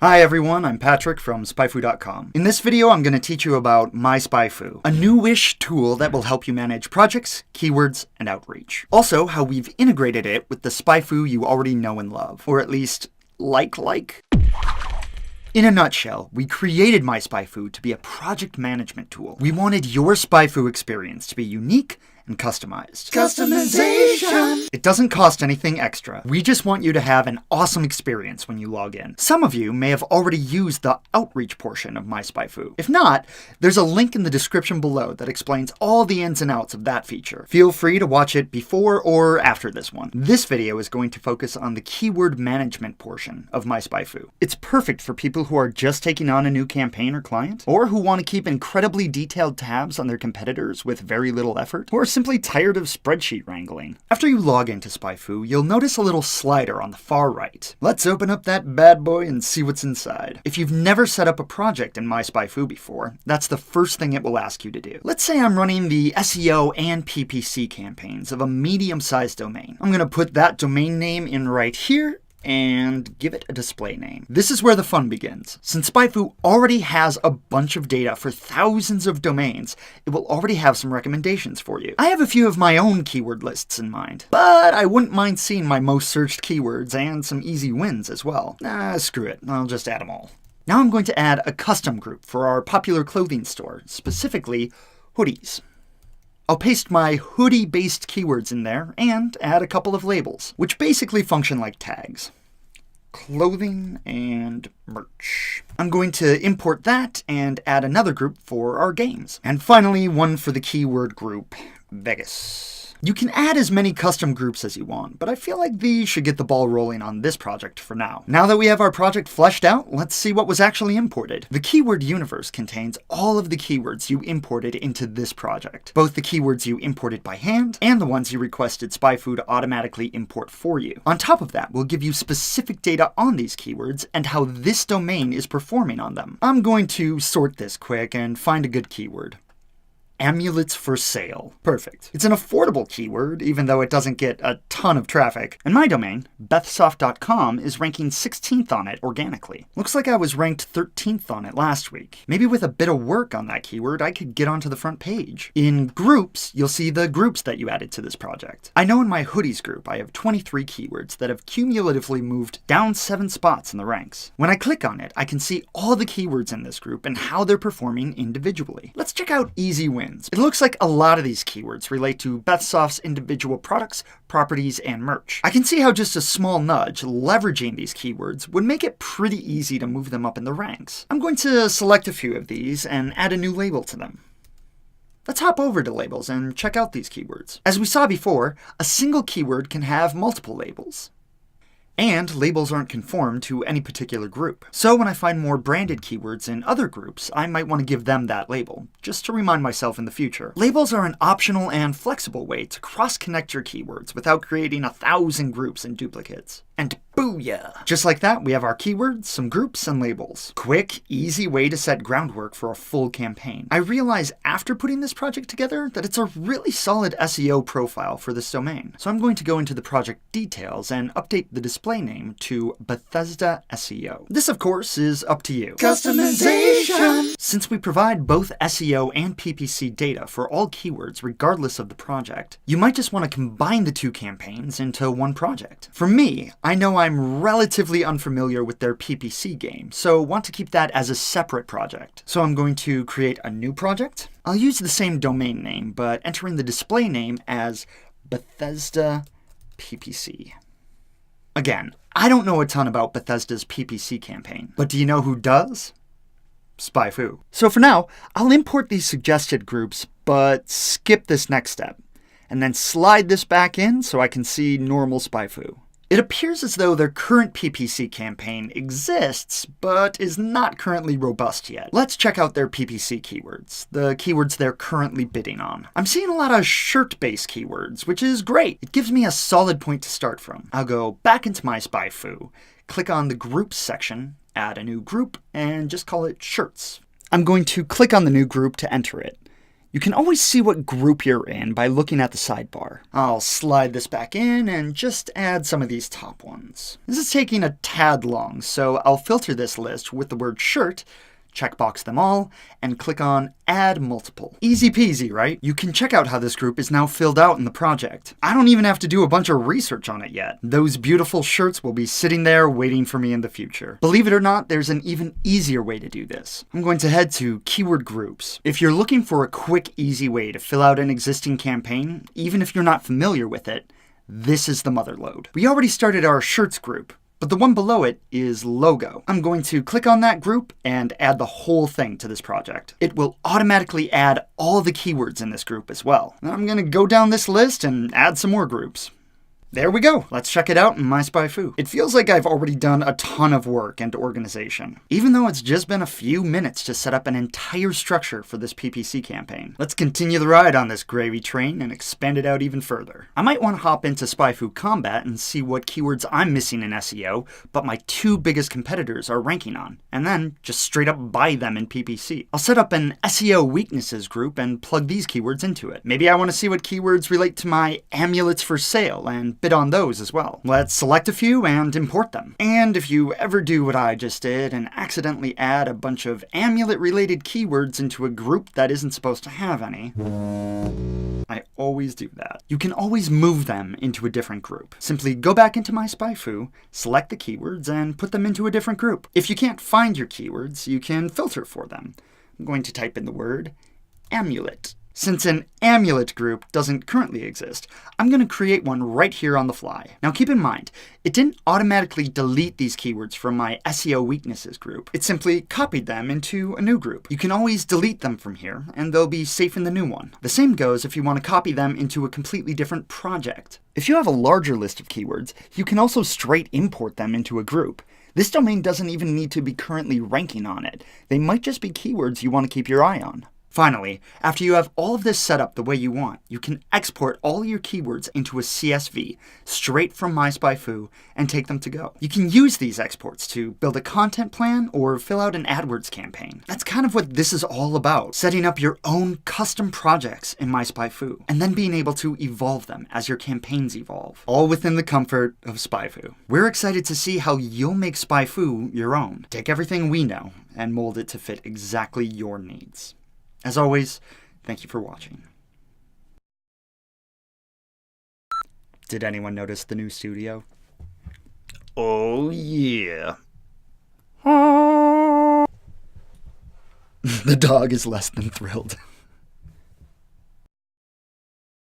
Hi everyone, I'm Patrick from MySpyFu.com. In this video, I'm going to teach you about MySpyFu, a newish tool that will help you manage projects, keywords, and outreach. Also, how we've integrated it with the SpyFu you already know and love, or at least like. In a nutshell, we created MySpyFu to be a project management tool. We wanted your SpyFu experience to be unique and customized. Customization! It doesn't cost anything extra. We just want you to have an awesome experience when you log in. Some of you may have already used the outreach portion of MySpyFu. If not, there's a link in the description below that explains all the ins and outs of that feature. Feel free to watch it before or after this one. This video is going to focus on the keyword management portion of MySpyFu. It's perfect for people who are just taking on a new campaign or client, or who want to keep incredibly detailed tabs on their competitors with very little effort, or simply tired of spreadsheet wrangling. After you log into SpyFu, you'll notice a little slider on the far right. Let's open up that bad boy and see what's inside. If you've never set up a project in MySpyFu before, that's the first thing it will ask you to do. Let's say I'm running the SEO and PPC campaigns of a medium-sized domain. I'm going to put that domain name in right here and give it a display name. This is where the fun begins. Since SpyFu already has a bunch of data for thousands of domains, it will already have some recommendations for you. I have a few of my own keyword lists in mind, but I wouldn't mind seeing my most searched keywords and some easy wins as well. Screw it, I'll just add them all. Now I'm going to add a custom group for our popular clothing store, specifically hoodies. I'll paste my hoodie-based keywords in there and add a couple of labels, which basically function like tags. Clothing and merch. I'm going to import that and add another group for our games. And finally, one for the keyword group, Vegas. You can add as many custom groups as you want, but I feel like these should get the ball rolling on this project for now. Now that we have our project fleshed out, let's see what was actually imported. The keyword universe contains all of the keywords you imported into this project, both the keywords you imported by hand and the ones you requested SpyFu to automatically import for you. On top of that, we'll give you specific data on these keywords and how this domain is performing on them. I'm going to sort this quick and find a good keyword. Amulets for sale. Perfect. It's an affordable keyword, even though it doesn't get a ton of traffic. And my domain, bethsoft.com, is ranking 16th on it organically. Looks like I was ranked 13th on it last week. Maybe with a bit of work on that keyword, I could get onto the front page. In groups, you'll see the groups that you added to this project. I know in my hoodies group, I have 23 keywords that have cumulatively moved down 7 spots in the ranks. When I click on it, I can see all the keywords in this group and how they're performing individually. Let's check out easy wins. It looks like a lot of these keywords relate to BethSoft's individual products, properties, and merch. I can see how just a small nudge leveraging these keywords would make it pretty easy to move them up in the ranks. I'm going to select a few of these and add a new label to them. Let's hop over to labels and check out these keywords. As we saw before, a single keyword can have multiple labels. And labels aren't conformed to any particular group. So when I find more branded keywords in other groups, I might want to give them that label, just to remind myself in the future. Labels are an optional and flexible way to cross-connect your keywords without creating 1,000 groups and duplicates. And booyah! Just like that, we have our keywords, some groups, and labels. Quick, easy way to set groundwork for a full campaign. I realize after putting this project together that it's a really solid SEO profile for this domain. So I'm going to go into the project details and update the display name to Bethesda SEO. This, of course, is up to you. Customization! Since we provide both SEO and PPC data for all keywords regardless of the project, you might just want to combine the two campaigns into one project. For me, I know I'm relatively unfamiliar with their PPC game, so want to keep that as a separate project. So I'm going to create a new project. I'll use the same domain name, but entering the display name as Bethesda PPC. Again, I don't know a ton about Bethesda's PPC campaign, but do you know who does? SpyFu. So for now, I'll import these suggested groups, but skip this next step, and then slide this back in so I can see normal SpyFu. It appears as though their current PPC campaign exists, but is not currently robust yet. Let's check out their PPC keywords, the keywords they're currently bidding on. I'm seeing a lot of shirt-based keywords, which is great. It gives me a solid point to start from. I'll go back into MySpyFu, click on the Groups section, add a new group, and just call it Shirts. I'm going to click on the new group to enter it. You can always see what group you're in by looking at the sidebar. I'll slide this back in and just add some of these top ones. This is taking a tad long, so I'll filter this list with the word shirt, checkbox them all, and click on Add Multiple. Easy peasy, right? You can check out how this group is now filled out in the project. I don't even have to do a bunch of research on it yet. Those beautiful shirts will be sitting there waiting for me in the future. Believe it or not, there's an even easier way to do this. I'm going to head to Keyword Groups. If you're looking for a quick, easy way to fill out an existing campaign, even if you're not familiar with it, this is the motherlode. We already started our shirts group, but the one below it is logo. I'm going to click on that group and add the whole thing to this project. It will automatically add all the keywords in this group as well. I'm going to go down this list and add some more groups. There we go. Let's check it out in MySpyFu. It feels like I've already done a ton of work and organization, even though it's just been a few minutes to set up an entire structure for this PPC campaign. Let's continue the ride on this gravy train and expand it out even further. I might want to hop into SpyFu Combat and see what keywords I'm missing in SEO, but my two biggest competitors are ranking on, and then just straight up buy them in PPC. I'll set up an SEO weaknesses group and plug these keywords into it. Maybe I want to see what keywords relate to my amulets for sale and bid on those as well. Let's select a few and import them. And if you ever do what I just did and accidentally add a bunch of amulet-related keywords into a group that isn't supposed to have any, I always do that. You can always move them into a different group. Simply go back into MySpyFu, select the keywords, and put them into a different group. If you can't find your keywords, you can filter for them. I'm going to type in the word amulet. Since an amulet group doesn't currently exist, I'm going to create one right here on the fly. Now keep in mind, it didn't automatically delete these keywords from my SEO weaknesses group. It simply copied them into a new group. You can always delete them from here, and they'll be safe in the new one. The same goes if you want to copy them into a completely different project. If you have a larger list of keywords, you can also straight import them into a group. This domain doesn't even need to be currently ranking on it. They might just be keywords you want to keep your eye on. Finally, after you have all of this set up the way you want, you can export all your keywords into a CSV straight from MySpyFu and take them to go. You can use these exports to build a content plan or fill out an AdWords campaign. That's kind of what this is all about, setting up your own custom projects in MySpyFu and then being able to evolve them as your campaigns evolve, all within the comfort of SpyFu. We're excited to see how you'll make SpyFu your own. Take everything we know and mold it to fit exactly your needs. As always, thank you for watching. Did anyone notice the new studio? Oh yeah. The dog is less than thrilled.